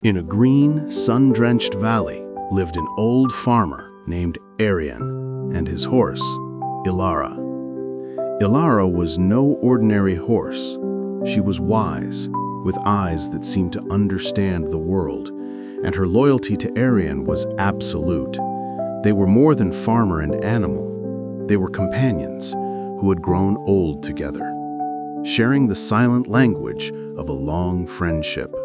In a green, sun-drenched valley lived an old farmer named 𝐼𝐿 and his horse, 𝐒𝐼𝐿. 𝐒𝐼𝐿 was no ordinary horse. She was wise, with eyes that seemed to understand the world, and her loyalty to 𝐼𝐿 was absolute. They were more than farmer and animal. They were companions who had grown old together, sharing the silent language of a long friendship.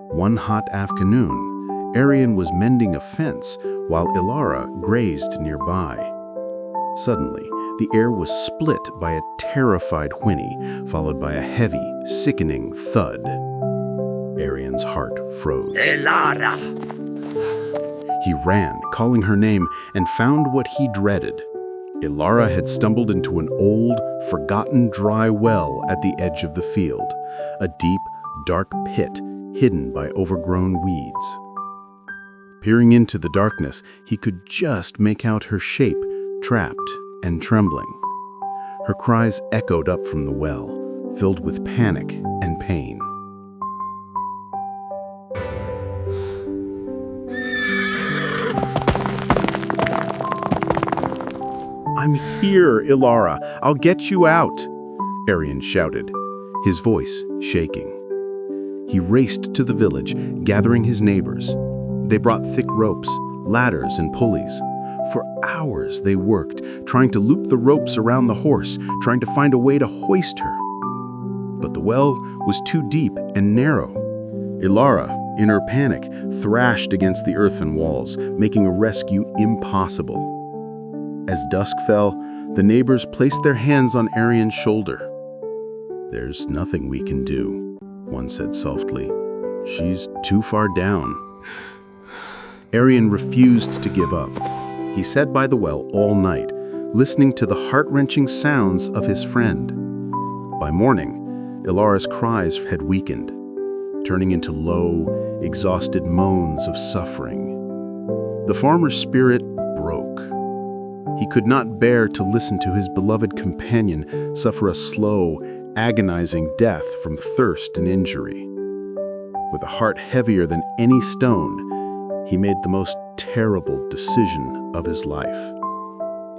One hot afternoon, 𝐼𝐿 was mending a fence while 𝐒𝐼𝐿 grazed nearby. Suddenly, the air was split by a terrified whinny, followed by a heavy, sickening thud. 𝐼𝐿's heart froze. 𝐒𝐼𝐿! He ran, calling her name, and found what he dreaded. 𝐒𝐼𝐿 had stumbled into an old, forgotten dry well at the edge of the field, a deep, dark pit hidden by overgrown weeds. Peering into the darkness, he could just make out her shape, trapped and trembling. Her cries echoed up from the well, filled with panic and pain. "I'm here, 𝐒𝐼𝐿. I'll get you out," 𝐼𝐿 shouted, his voice shaking. He raced to the village, gathering his neighbors. They brought thick ropes, ladders, and pulleys. For hours they worked, trying to loop the ropes around the horse, trying to find a way to hoist her. But the well was too deep and narrow. 𝐒𝐼𝐿, in her panic, thrashed against the earthen walls, making a rescue impossible. As dusk fell, the neighbors placed their hands on 𝐼𝐿's shoulder. "There's nothing we can do," one said softly. "She's too far down." 𝐼𝐿 refused to give up. He sat by the well all night, listening to the heart-wrenching sounds of his friend. By morning, 𝐒𝐼�'s cries had weakened, turning into low, exhausted moans of suffering. The farmer's spirit broke. He could not bear to listen to his beloved companion suffer a slow, agonizing death from thirst and injury. With a heart heavier than any stone, he made the most terrible decision of his life.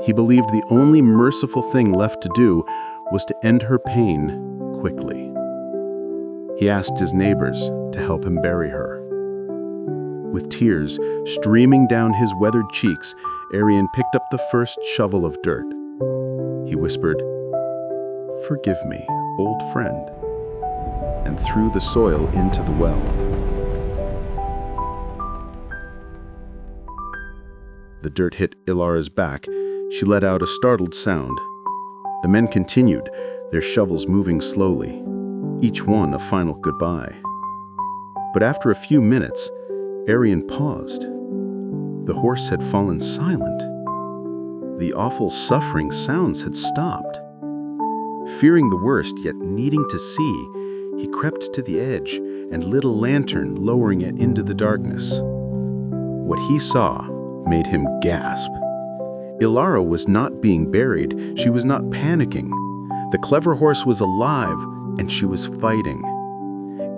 He believed the only merciful thing left to do was to end her pain quickly. He asked his neighbors to help him bury her. With tears streaming down his weathered cheeks, 𝐼𝐿 picked up the first shovel of dirt. He whispered, "Forgive me, old friend," and threw the soil into the well. The dirt hit 𝐒𝐼�'s back. She let out a startled sound. The men continued, their shovels moving slowly, each one a final goodbye. But after a few minutes, 𝐼𝐿 paused. The horse had fallen silent. The awful suffering sounds had stopped. Fearing the worst, yet needing to see, he crept to the edge and lit a lantern, lowering it into the darkness. What he saw made him gasp. 𝐒𝐼� was not being buried. She was not panicking. The clever horse was alive, and she was fighting.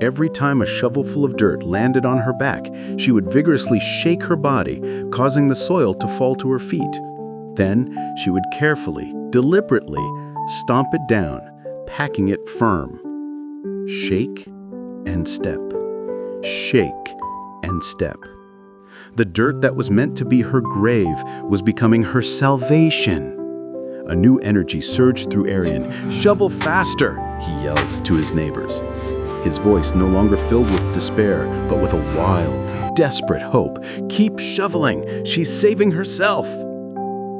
Every time a shovelful of dirt landed on her back, she would vigorously shake her body, causing the soil to fall to her feet. Then she would carefully, deliberately, stomp it down, packing it firm. Shake and step. Shake and step. The dirt that was meant to be her grave was becoming her salvation. A new energy surged through 𝐼𝐿. "Shovel faster!" he yelled to his neighbors. His voice no longer filled with despair, but with a wild, desperate hope. "Keep shoveling! She's saving herself!"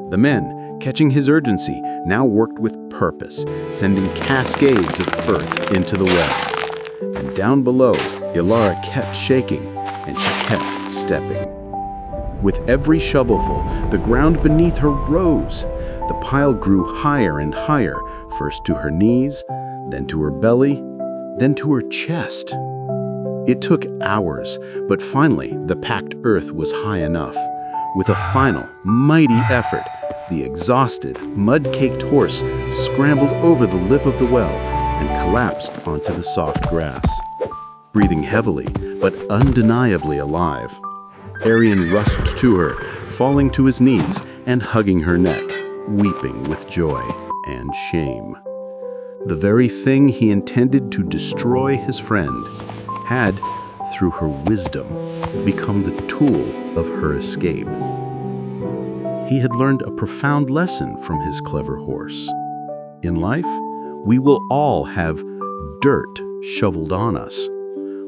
The men, catching his urgency, now worked with purpose, sending cascades of earth into the well. And down below, 𝐒𝐼� kept shaking, and she kept stepping. With every shovelful, the ground beneath her rose. The pile grew higher and higher, first to her knees, then to her belly, then to her chest. It took hours, but finally the packed earth was high enough. With a final, mighty effort, the exhausted, mud-caked horse scrambled over the lip of the well, and collapsed onto the soft grass. Breathing heavily, but undeniably alive, 𝐼𝐴Rion rushed to her, falling to his knees and hugging her neck, weeping with joy and shame. The very thing he intended to destroy his friend had, through her wisdom, become the tool of her escape. He had learned a profound lesson from his clever horse. In life, we will all have dirt shoveled on us.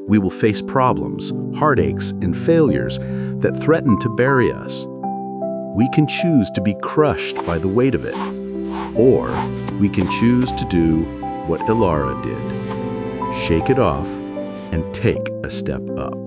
We will face problems, heartaches, and failures that threaten to bury us. We can choose to be crushed by the weight of it, or we can choose to do what 𝐒𝐿aRa did, shake it off and take a step up.